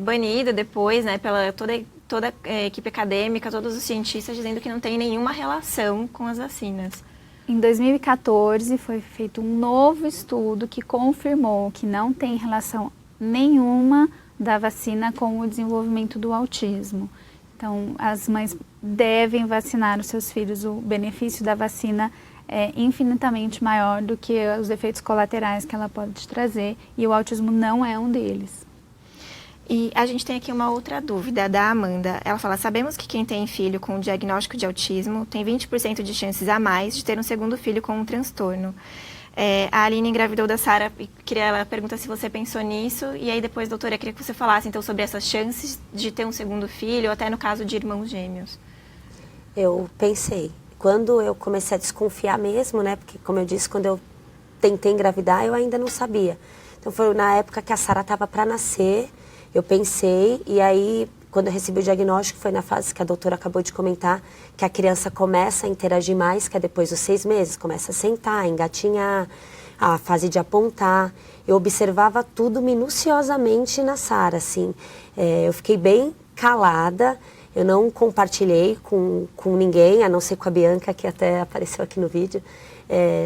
banido depois, né, pela toda a equipe acadêmica, todos os cientistas, dizendo que não tem nenhuma relação com as vacinas. Em 2014, foi feito um novo estudo que confirmou que não tem relação nenhuma da vacina com o desenvolvimento do autismo. Então, as mães devem vacinar os seus filhos. O benefício da vacina é infinitamente maior do que os efeitos colaterais que ela pode trazer, e o autismo não é um deles. E a gente tem aqui uma outra dúvida da Amanda. Ela fala, sabemos que quem tem filho com diagnóstico de autismo tem 20% de chances a mais de ter um segundo filho com um transtorno. A Aline engravidou da Sara e ela pergunta se você pensou nisso. E aí depois, doutora, eu queria que você falasse então sobre essas chances de ter um segundo filho, ou até no caso de irmãos gêmeos. Eu pensei. Quando eu comecei a desconfiar mesmo, né? Porque, como eu disse, quando eu tentei engravidar, eu ainda não sabia. Então, foi na época que a Sara estava para nascer, eu pensei, e aí, quando eu recebi o diagnóstico, foi na fase que a doutora acabou de comentar, que a criança começa a interagir mais, que é depois dos 6 meses, começa a sentar, engatinhar, a fase de apontar. Eu observava tudo minuciosamente na Sara, assim. Eu fiquei bem calada, eu não compartilhei com ninguém, a não ser com a Bianca, que até apareceu aqui no vídeo,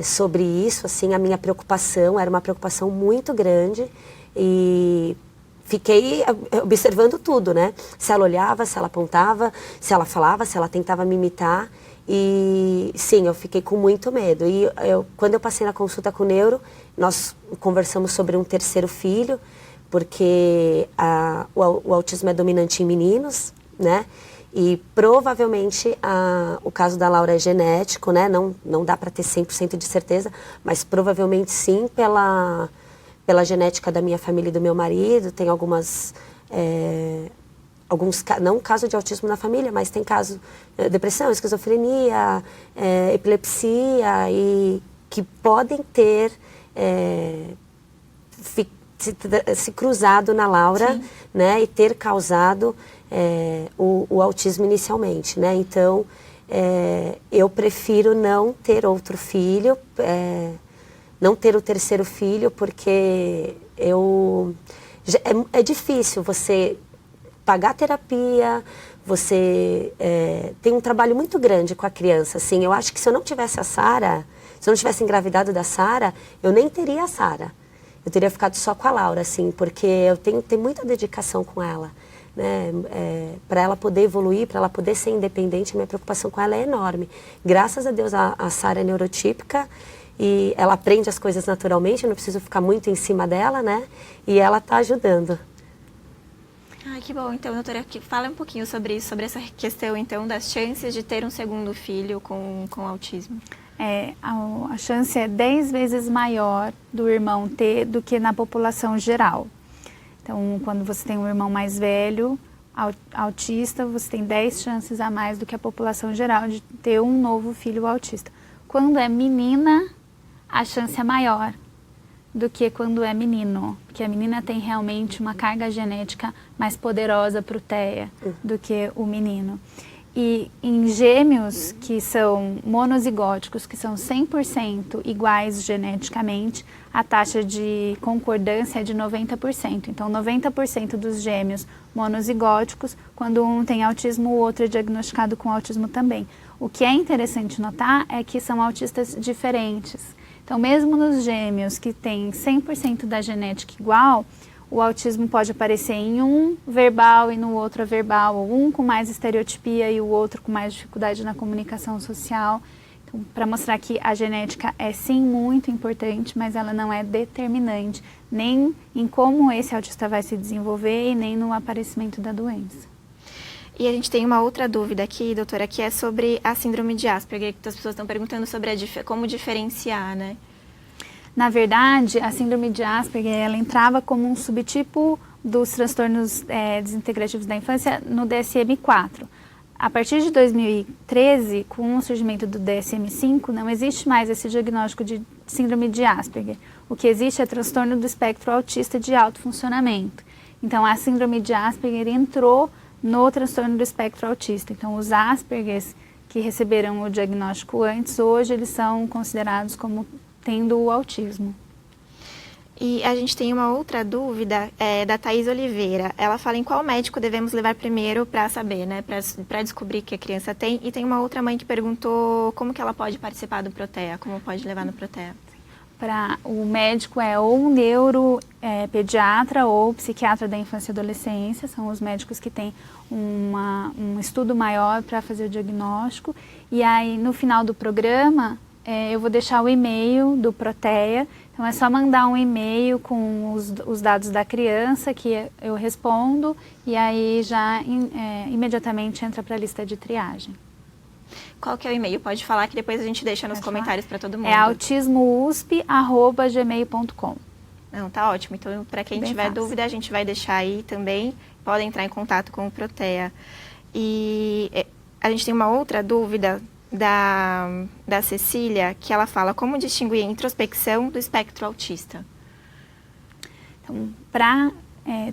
sobre isso, assim, a minha preocupação, era uma preocupação muito grande, e fiquei observando tudo, né? Se ela olhava, se ela apontava, se ela falava, se ela tentava me imitar. E sim, eu fiquei com muito medo. E quando eu passei na consulta com o neuro, nós conversamos sobre um terceiro filho, porque o autismo é dominante em meninos, né? E provavelmente o caso da Laura é genético, né? Não dá para ter 100% de certeza, mas provavelmente sim pela genética da minha família e do meu marido. Tem alguns, não caso de autismo na família, mas tem caso de depressão, esquizofrenia, epilepsia, e que podem ter se cruzado na Laura, né, e ter causado o autismo inicialmente, né? Então, eu prefiro não ter outro filho, não ter o terceiro filho, porque é difícil você pagar terapia, você tem um trabalho muito grande com a criança. Assim, eu acho que se eu não tivesse a Sara, se eu não tivesse engravidado da Sara, eu nem teria a Sara. Eu teria ficado só com a Laura, assim, porque eu tenho muita dedicação com ela, né? Para ela poder evoluir, para ela poder ser independente, minha preocupação com ela é enorme. Graças a Deus a Sara é neurotípica, e ela aprende as coisas naturalmente, eu não preciso ficar muito em cima dela, né? E ela está ajudando. Ai, que bom. Então, doutora, fala um pouquinho sobre isso, sobre essa questão, então, das chances de ter um segundo filho com autismo. A chance é 10 vezes maior do irmão ter do que na população geral. Então, quando você tem um irmão mais velho, autista, você tem 10 chances a mais do que a população geral de ter um novo filho autista. Quando é menina, a chance é maior do que quando é menino, porque a menina tem realmente uma carga genética mais poderosa para o TEA do que o menino. E em gêmeos que são monozigóticos, que são 100% iguais geneticamente, a taxa de concordância é de 90%. Então, 90% dos gêmeos monozigóticos, quando um tem autismo, o outro é diagnosticado com autismo também. O que é interessante notar é que são autistas diferentes. Então, mesmo nos gêmeos que têm 100% da genética igual, o autismo pode aparecer em um verbal e no outro averbal, ou um com mais estereotipia e o outro com mais dificuldade na comunicação social. Então, para mostrar que a genética é sim muito importante, mas ela não é determinante, nem em como esse autista vai se desenvolver e nem no aparecimento da doença. E a gente tem uma outra dúvida aqui, doutora, que é sobre a síndrome de Asperger, que as pessoas estão perguntando sobre como diferenciar, né? Na verdade, a síndrome de Asperger, ela entrava como um subtipo dos transtornos desintegrativos da infância no DSM-4. A partir de 2013, com o surgimento do DSM-5, não existe mais esse diagnóstico de síndrome de Asperger. O que existe é transtorno do espectro autista de alto funcionamento. Então, a síndrome de Asperger entrou no transtorno do espectro autista. Então, os Aspergers que receberam o diagnóstico antes, hoje eles são considerados como tendo o autismo. E a gente tem uma outra dúvida da Thaís Oliveira. Ela fala em qual médico devemos levar primeiro para saber, né, para descobrir que a criança tem. E tem uma outra mãe que perguntou como que ela pode participar do Protea, como pode levar no Protea. O médico é ou um neuropediatra ou psiquiatra da infância e adolescência, são os médicos que têm um estudo maior para fazer o diagnóstico. E aí, no final do programa, eu vou deixar o e-mail do Protea, então é só mandar um e-mail com os dados da criança que eu respondo e aí já imediatamente entra para a lista de triagem. Qual que é o e-mail? Pode falar que depois a gente deixa nos comentários para todo mundo. É autismousp@gmail.com. Não, tá ótimo. Então, para quem tiver dúvida, a gente vai deixar aí também. Podem entrar em contato com o Protea. E a gente tem uma outra dúvida da Cecília, que ela fala como distinguir a introspecção do espectro autista. Então, para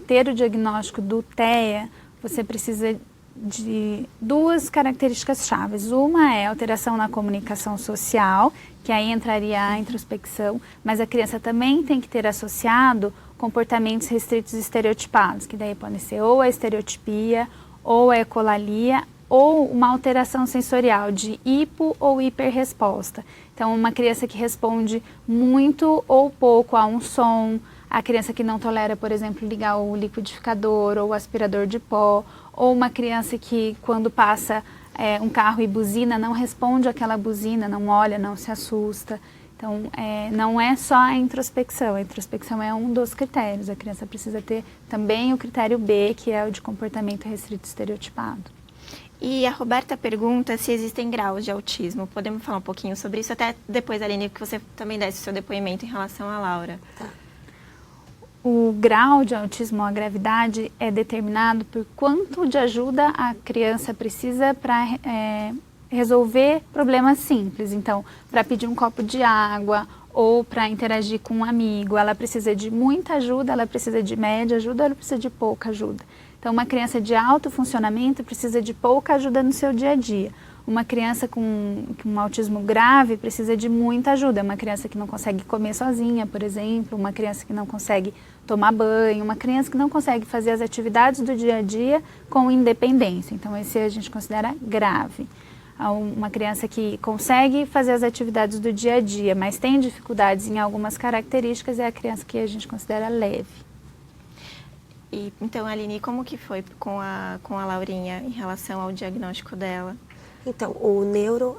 ter o diagnóstico do TEA, você precisa de duas características chaves. Uma é alteração na comunicação social, que aí entraria a introspecção, mas a criança também tem que ter associado comportamentos restritos e estereotipados, que daí podem ser ou a estereotipia, ou a ecolalia, ou uma alteração sensorial de hipo ou hiperresposta. Então, uma criança que responde muito ou pouco a um som, a criança que não tolera, por exemplo, ligar o liquidificador ou o aspirador de pó, ou uma criança que, quando passa um carro e buzina, não responde àquela buzina, não olha, não se assusta. Então, não é só a introspecção é um dos critérios. A criança precisa ter também o critério B, que é o de comportamento restrito estereotipado. E a Roberta pergunta se existem graus de autismo. Podemos falar um pouquinho sobre isso? Até depois, Aline, que você também desse o seu depoimento em relação à Laura. Tá. O grau de autismo ou a gravidade é determinado por quanto de ajuda a criança precisa para resolver problemas simples. Então, para pedir um copo de água ou para interagir com um amigo, ela precisa de muita ajuda, ela precisa de média ajuda, ela precisa de pouca ajuda. Então, uma criança de alto funcionamento precisa de pouca ajuda no seu dia a dia. Uma criança com um autismo grave precisa de muita ajuda. Uma criança que não consegue comer sozinha, por exemplo, uma criança que não consegue tomar banho, uma criança que não consegue fazer as atividades do dia a dia com independência. Então, esse a gente considera grave. Uma criança que consegue fazer as atividades do dia a dia, mas tem dificuldades em algumas características, é a criança que a gente considera leve. E, então, Aline, como que foi com a Laurinha em relação ao diagnóstico dela? Então, o neuro,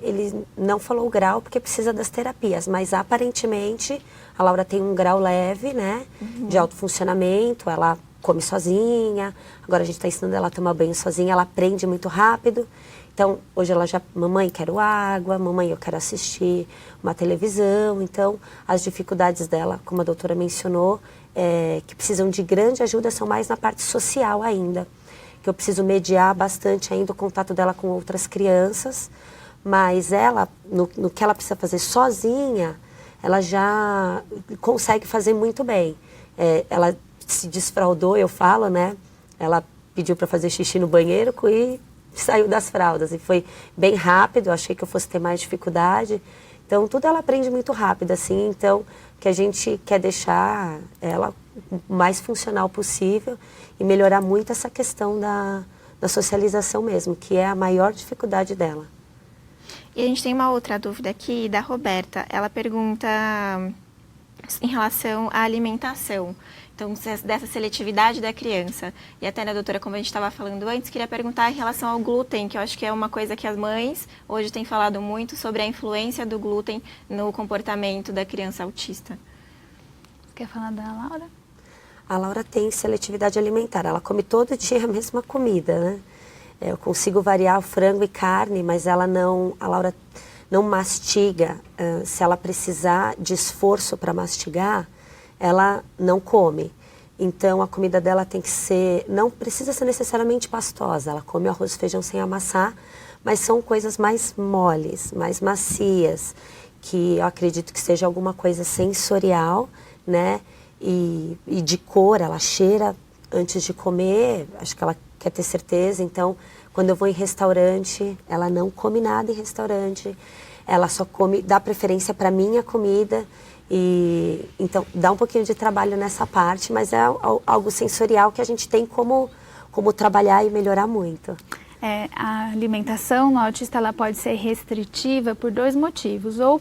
ele não falou o grau porque precisa das terapias, mas aparentemente a Laura tem um grau leve, né, de alto funcionamento, ela come sozinha, agora a gente está ensinando ela a tomar banho sozinha, ela aprende muito rápido. Então, hoje ela já, mamãe, quero água, mamãe, eu quero assistir uma televisão. Então, as dificuldades dela, como a doutora mencionou, que precisam de grande ajuda, são mais na parte social ainda. Que eu preciso mediar bastante ainda o contato dela com outras crianças, mas ela, no que ela precisa fazer sozinha, ela já consegue fazer muito bem. Ela se desfraldou, eu falo, né? Ela pediu para fazer xixi no banheiro e saiu das fraldas. E foi bem rápido, eu achei que eu fosse ter mais dificuldade. Então, tudo ela aprende muito rápido, assim. Então, que a gente quer deixar ela o mais funcional possível e melhorar muito essa questão da socialização mesmo, que é a maior dificuldade dela. E a gente tem uma outra dúvida aqui da Roberta. Ela pergunta em relação à alimentação. Então, dessa seletividade da criança. E até, né, doutora, como a gente estava falando antes, queria perguntar em relação ao glúten, que eu acho que é uma coisa que as mães hoje têm falado muito sobre a influência do glúten no comportamento da criança autista. Quer falar da Laura? A Laura tem seletividade alimentar, ela come todo dia a mesma comida, né? Eu consigo variar o frango e carne, mas a Laura não mastiga. Se ela precisar de esforço para mastigar, ela não come. Então, a comida dela tem que ser, não precisa ser necessariamente pastosa. Ela come arroz e feijão sem amassar, mas são coisas mais moles, mais macias, que eu acredito que seja alguma coisa sensorial, né? E de cor, ela cheira antes de comer, acho que ela quer ter certeza. Então, quando eu vou em restaurante, ela não come nada em restaurante, ela só come, dá preferência para minha comida. E então dá um pouquinho de trabalho nessa parte, mas é algo sensorial que a gente tem como trabalhar e melhorar muito. A alimentação no autista ela pode ser restritiva por dois motivos, ou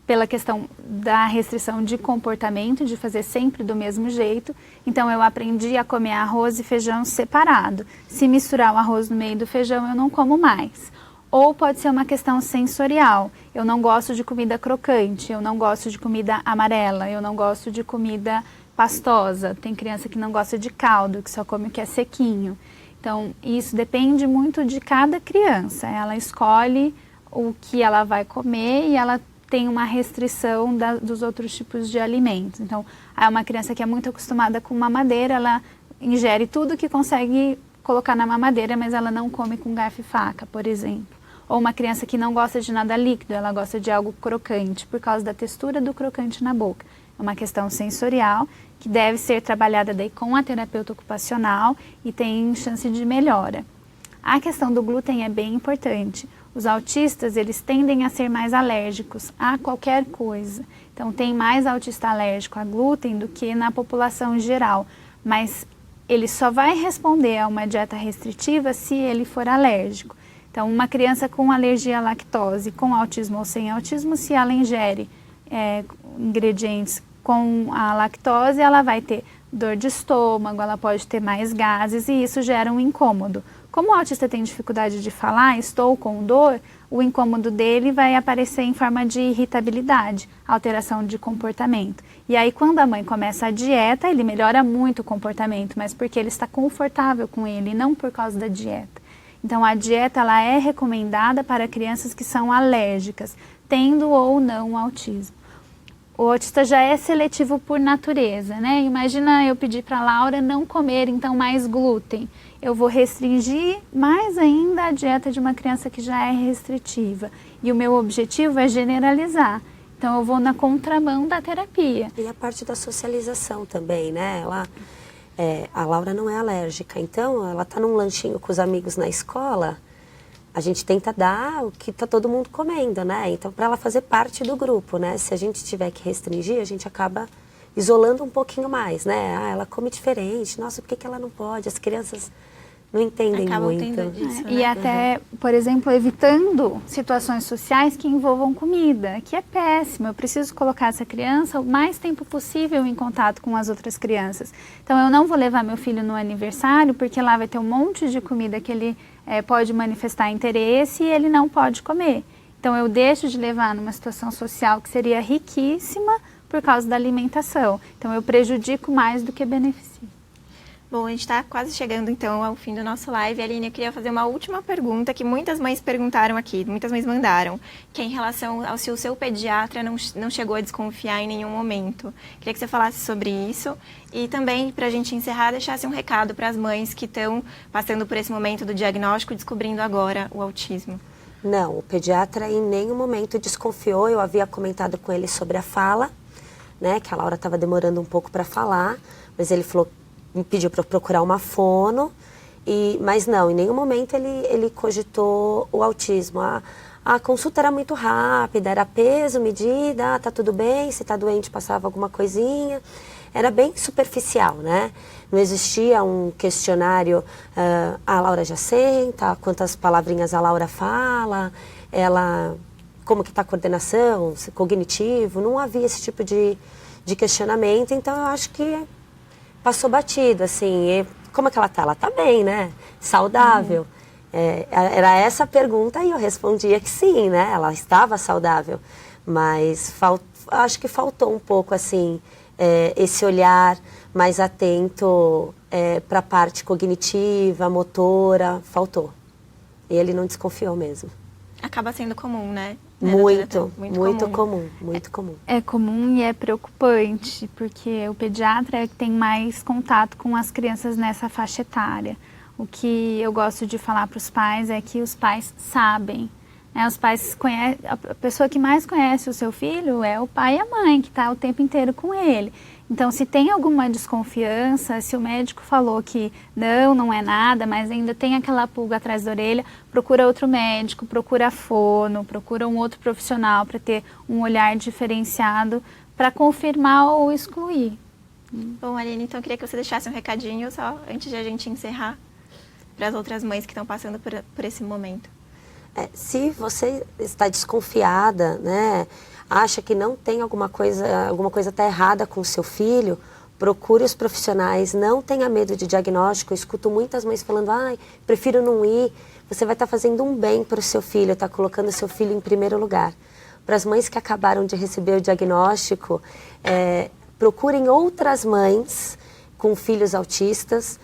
pela questão da restrição de comportamento, de fazer sempre do mesmo jeito. Então, eu aprendi a comer arroz e feijão separado. Se misturar o arroz no meio do feijão, eu não como mais. Ou pode ser uma questão sensorial. Eu não gosto de comida crocante, eu não gosto de comida amarela, eu não gosto de comida pastosa. Tem criança que não gosta de caldo, que só come o que é sequinho. Então, isso depende muito de cada criança. Ela escolhe o que ela vai comer e ela tem uma restrição dos outros tipos de alimentos. Então, uma criança que é muito acostumada com mamadeira, ela ingere tudo que consegue colocar na mamadeira, mas ela não come com garfo e faca, por exemplo. Ou uma criança que não gosta de nada líquido, ela gosta de algo crocante, por causa da textura do crocante na boca. É uma questão sensorial que deve ser trabalhada daí com a terapeuta ocupacional e tem chance de melhora. A questão do glúten é bem importante. Os autistas, eles tendem a ser mais alérgicos a qualquer coisa. Então, tem mais autista alérgico a glúten do que na população em geral. Mas ele só vai responder a uma dieta restritiva se ele for alérgico. Então, uma criança com alergia à lactose, com autismo ou sem autismo, se ela ingere ingredientes com a lactose, ela vai ter dor de estômago, ela pode ter mais gases e isso gera um incômodo. Como o autista tem dificuldade de falar, estou com dor, o incômodo dele vai aparecer em forma de irritabilidade, alteração de comportamento. E aí, quando a mãe começa a dieta, ele melhora muito o comportamento, mas porque ele está confortável com ele, não por causa da dieta. Então, a dieta ela é recomendada para crianças que são alérgicas, tendo ou não autismo. O autista já é seletivo por natureza, né? Imagina eu pedir para a Laura não comer, então, mais glúten. Eu vou restringir mais ainda a dieta de uma criança que já é restritiva. E o meu objetivo é generalizar. Então, eu vou na contramão da terapia. E a parte da socialização também, né? A Laura não é alérgica, então ela está num lanchinho com os amigos na escola, a gente tenta dar o que está todo mundo comendo, né? Então, para ela fazer parte do grupo, né? Se a gente tiver que restringir, a gente acaba isolando um pouquinho mais, né? Ela come diferente, nossa, por que ela não pode? As crianças não entendem Acabam muito. tendo disso, E né? até, por exemplo, evitando situações sociais que envolvam comida, que é péssimo. Eu preciso colocar essa criança o mais tempo possível em contato com as outras crianças. Então, eu não vou levar meu filho no aniversário, porque lá vai ter um monte de comida que ele pode manifestar interesse e ele não pode comer. Então, eu deixo de levar numa situação social que seria riquíssima por causa da alimentação. Então, eu prejudico mais do que beneficio. Bom, a gente está quase chegando, então, ao fim do nosso live. Aline, eu queria fazer uma última pergunta que muitas mães perguntaram aqui, muitas mães mandaram, que é em relação ao se o seu pediatra não chegou a desconfiar em nenhum momento. Queria que você falasse sobre isso e também, para a gente encerrar, deixasse um recado para as mães que estão passando por esse momento do diagnóstico, descobrindo agora o autismo. Não, o pediatra em nenhum momento desconfiou. Eu havia comentado com ele sobre a fala, né, que a Laura estava demorando um pouco para falar, mas ele falou, me pediu para procurar uma fono, mas não, em nenhum momento ele cogitou o autismo. A consulta era muito rápida, era peso, medida, tá tudo bem, se tá doente passava alguma coisinha. Era bem superficial, né? Não existia um questionário, a Laura já senta, quantas palavrinhas a Laura fala, como que tá a coordenação, cognitivo, não havia esse tipo de questionamento, então eu acho que passou batido, assim, e como é que ela tá? Ela tá bem, né? Saudável. Era essa a pergunta e eu respondia que sim, né? Ela estava saudável, mas acho que faltou um pouco, assim, esse olhar mais atento para a parte cognitiva, motora, faltou. E ele não desconfiou mesmo. Acaba sendo comum, né? Muito comum. É comum e é preocupante, porque o pediatra é que tem mais contato com as crianças nessa faixa etária. O que eu gosto de falar para os pais é que os pais sabem, né? Os pais conhecem, a pessoa que mais conhece o seu filho é o pai e a mãe, que está o tempo inteiro com ele. Então, se tem alguma desconfiança, se o médico falou que não é nada, mas ainda tem aquela pulga atrás da orelha, procura outro médico, procura fono, procura um outro profissional para ter um olhar diferenciado para confirmar ou excluir. Bom, Aline, então eu queria que você deixasse um recadinho só antes de a gente encerrar para as outras mães que estão passando por esse momento. Se você está desconfiada, né, acha que não tem alguma coisa está errada com o seu filho, procure os profissionais, não tenha medo de diagnóstico. Eu escuto muitas mães falando, prefiro não ir. Você vai estar fazendo um bem para o seu filho, está colocando o seu filho em primeiro lugar. Para as mães que acabaram de receber o diagnóstico, procurem outras mães com filhos autistas.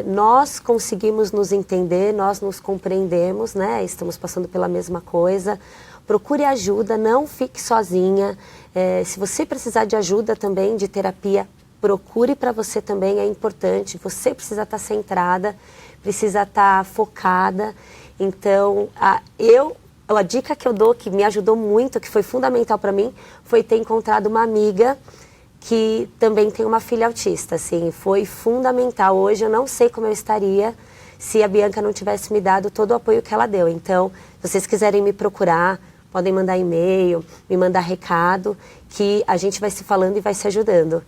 Nós conseguimos nos entender, nós nos compreendemos, né? Estamos passando pela mesma coisa. Procure ajuda, não fique sozinha. Se você precisar de ajuda também, de terapia, procure para você também, é importante. Você precisa estar centrada, precisa estar focada. Então, a dica que eu dou, que me ajudou muito, que foi fundamental para mim, foi ter encontrado uma amiga que também tem uma filha autista, assim, foi fundamental. Hoje eu não sei como eu estaria se a Bianca não tivesse me dado todo o apoio que ela deu. Então, se vocês quiserem me procurar, podem mandar e-mail, me mandar recado, que a gente vai se falando e vai se ajudando.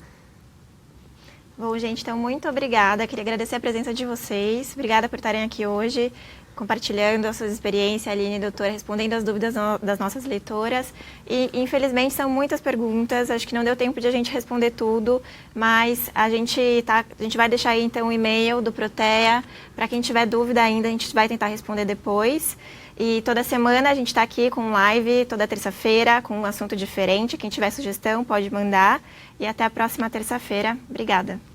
Bom, gente, então muito obrigada. Queria agradecer a presença de vocês. Obrigada por estarem aqui hoje, compartilhando as suas experiências, Aline e doutora, respondendo as dúvidas das nossas leitoras. E, infelizmente, são muitas perguntas, acho que não deu tempo de a gente responder tudo, mas a gente vai deixar aí, então, o e-mail do Protea. Para quem tiver dúvida ainda, a gente vai tentar responder depois. E toda semana a gente está aqui com live, toda terça-feira, com um assunto diferente. Quem tiver sugestão pode mandar. E até a próxima terça-feira. Obrigada.